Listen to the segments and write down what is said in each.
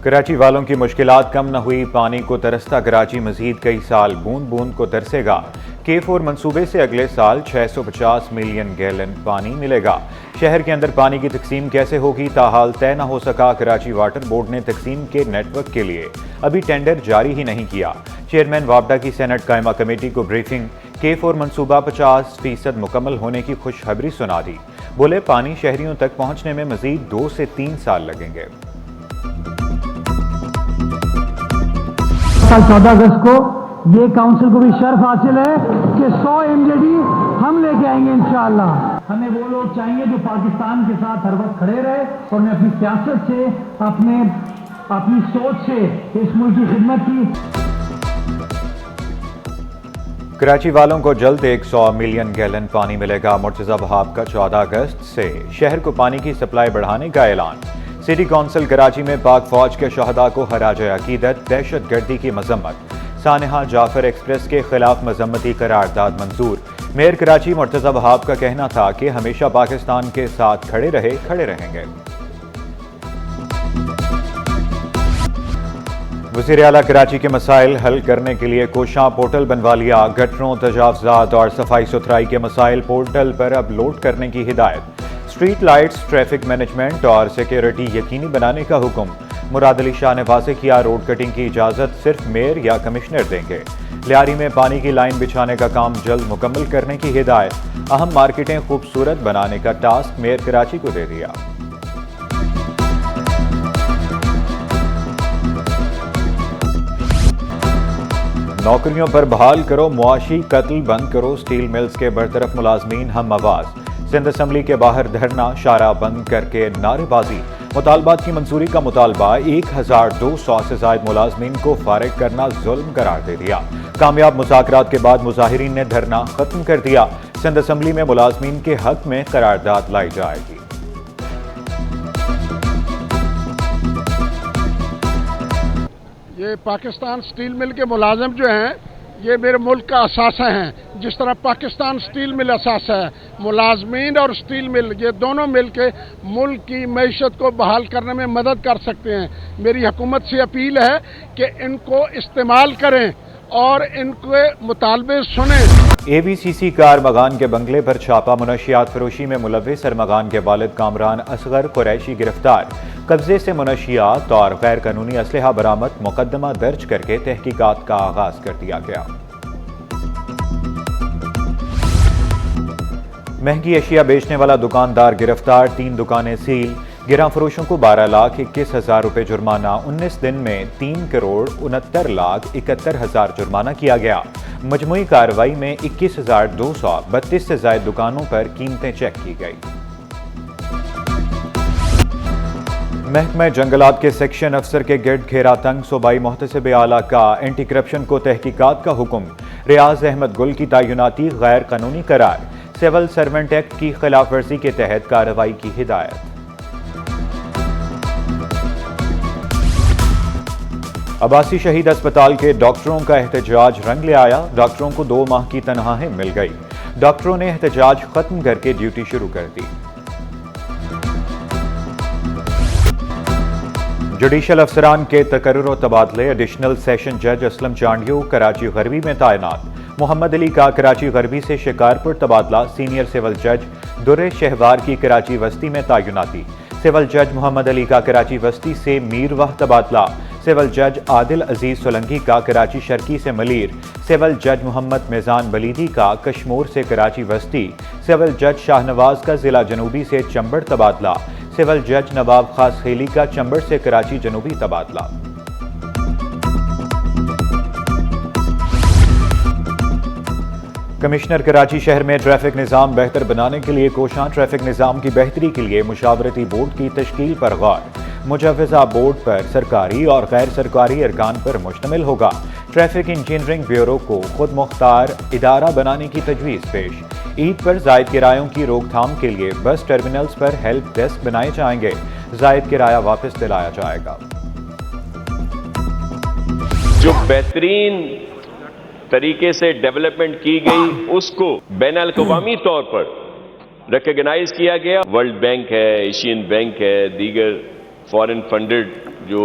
کراچی والوں کی مشکلات کم نہ ہوئی، پانی کو ترستا کراچی مزید کئی سال بوند بوند کو ترسے گا۔ K4 منصوبے سے اگلے سال 650 ملین گیلن پانی ملے گا۔ شہر کے اندر پانی کی تقسیم کیسے ہوگی تاحال طے نہ ہو سکا۔ کراچی واٹر بورڈ نے تقسیم کے نیٹ ورک کے لیے ابھی ٹینڈر جاری ہی نہیں کیا۔ چیئرمین وابڈا کی سینٹ قائمہ کمیٹی کو بریفنگ، K4 منصوبہ 50% مکمل ہونے کی خوشخبری سنا دی۔ بولے پانی شہریوں تک پہنچنے میں مزید 2 سے 3 سال لگیں گے۔ 14 اگست کو یہ کاؤنسل کو بھی شرف حاصل ہے کہ 100 MJD ہم لے کے آئیں گے انشاءاللہ۔ ہمیں وہ لوگ چاہیے جو پاکستان کے ساتھ ہر وقت کھڑے رہے اور نے اپنی سیاست سے اپنی سوچ سے اس ملک کی خدمت کی۔ کراچی والوں کو جلد 100 ملین گیلن پانی ملے گا۔ مرتضی وہاب کا 14 اگست سے شہر کو پانی کی سپلائی بڑھانے کا اعلان۔ سٹی کونسل کراچی میں پاک فوج کے شہداء کو خراج عقیدت، دہشت گردی کی مذمت۔ سانحہ جعفر ایکسپریس کے خلاف مذمتی قرارداد منظور۔ میئر کراچی مرتضی وہاب کا کہنا تھا کہ ہمیشہ پاکستان کے ساتھ کھڑے رہیں گے۔ وزیر اعلیٰ کراچی کے مسائل حل کرنے کے لیے کوشاں پورٹل بنوا لیا۔ گٹروں، تجاوزات اور صفائی ستھرائی کے مسائل پورٹل پر اب لوڈ کرنے کی ہدایت۔ اسٹریٹ لائٹس، ٹریفک مینجمنٹ اور سیکیورٹی یقینی بنانے کا حکم۔ مراد علی شاہ نے واضح کیا روڈ کٹنگ کی اجازت صرف میئر یا کمشنر دیں گے۔ لیاری میں پانی کی لائن بچھانے کا کام جلد مکمل کرنے کی ہدایت۔ اہم مارکیٹیں خوبصورت بنانے کا ٹاسک میئر کراچی کو دے دیا۔ نوکریوں پر بحال کرو، معاشی قتل بند کرو، اسٹیل ملز کے برطرف ملازمین ہم آواز۔ سندھ اسمبلی کے باہر دھرنا، شارع بند کر کے نعرے بازی۔ مطالبات کی منظوری کا مطالبہ، 1200 سے زائد ملازمین کو فارغ کرنا ظلم قرار دے دیا۔ کامیاب مذاکرات کے بعد مظاہرین نے دھرنا ختم کر دیا۔ سندھ اسمبلی میں ملازمین کے حق میں قرارداد لائی جائے گی۔ یہ پاکستان سٹیل مل کے ملازم جو ہیں یہ میرے ملک کا اثاثہ ہیں۔ جس طرح پاکستان سٹیل مل اثاثہ ہے، ملازمین اور سٹیل مل یہ دونوں مل کے ملک کی معیشت کو بحال کرنے میں مدد کر سکتے ہیں۔ میری حکومت سے اپیل ہے کہ ان کو استعمال کریں اور ان کے مطالبے سنیں۔ ABCC کار مغان کے بنگلے پر چھاپا، منشیات فروشی میں ملوث ارمغان کے والد کامران اصغر قریشی گرفتار۔ قبضے سے منشیات اور غیر قانونی اسلحہ برآمد، مقدمہ درج کر کے تحقیقات کا آغاز کر دیا گیا۔ مہنگی اشیاء بیچنے والا دکاندار گرفتار، 3 دکانیں سیل۔ گراں فروشوں کو 12,21,000 روپے جرمانہ، 19 دن میں 3,69,71,000 جرمانہ کیا گیا۔ مجموعی کارروائی میں 21,232 سے زائد دکانوں پر قیمتیں چیک کی گئی۔ محکمہ جنگلات کے سیکشن افسر کے گرد گھیرا تنگ، صوبائی محتسب اعلیٰ کا اینٹی کرپشن کو تحقیقات کا حکم۔ ریاض احمد گل کی تعیناتی غیر قانونی قرار۔ سول سرونٹ ایکٹ کی خلاف ورزی کے تحت کارروائی کی ہدایت۔ عباسی شہید اسپتال کے ڈاکٹروں کا احتجاج رنگ لے آیا، ڈاکٹروں کو 2 ماہ کی تنخواہیں مل گئی۔ ڈاکٹروں نے احتجاج ختم کر کے ڈیوٹی شروع کر دی۔ جوڈیشل افسران کے تقرر و تبادلے، ایڈیشنل سیشن جج اسلم چانڈیو کراچی غربی میں تعینات۔ محمد علی کا کراچی غربی سے شکارپور تبادلہ، سینئر سول جج در شہوار کی کراچی وسطی میں تعیناتی۔ سول جج محمد علی کا کراچی وسطی سے میرواہ تبادلہ، سول جج عادل عزیز سولنگی کا کراچی شرقی سے ملیر، سول جج محمد میزان بلیدی کا کشمور سے کراچی وسطی، سول جج شاہ نواز کا ضلع جنوبی سے چمبڑ تبادلہ، سول جج نواب خاص خیلی کا چمبڑ سے کراچی جنوبی تبادلہ۔ کمشنر کراچی شہر میں ٹریفک نظام بہتر بنانے کے لیے کوشاں، ٹریفک نظام کی بہتری کے لیے مشاورتی بورڈ کی تشکیل پر غور۔ مجوزہ بورڈ پر سرکاری اور غیر سرکاری ارکان پر مشتمل ہوگا۔ ٹریفک انجینئرنگ بیورو کو خود مختار ادارہ بنانے کی تجویز پیش۔ عید پر زائد کرایوں کی روک تھام کے لیے بس ٹرمینلز پر ہیلپ ڈیسک بنائے جائیں گے، زائد کرایہ واپس دلایا جائے گا۔ جو بہترین طریقے سے ڈیولپمنٹ کی گئی اس کو بین الاقوامی طور پر ریکگنائز کیا گیا۔ ورلڈ بینک ہے، ایشین بینک ہے، دیگر فارن فنڈڈ جو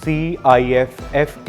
CIFFT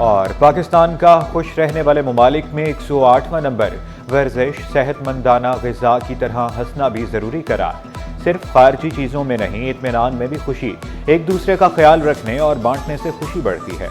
اور پاکستان کا خوش رہنے والے ممالک میں 108واں نمبر، ورزش صحت مندانہ غذا کی طرح ہنسنا بھی ضروری قرار۔ صرف خارجی چیزوں میں نہیں، اطمینان میں بھی خوشی، ایک دوسرے کا خیال رکھنے اور بانٹنے سے خوشی بڑھتی ہے۔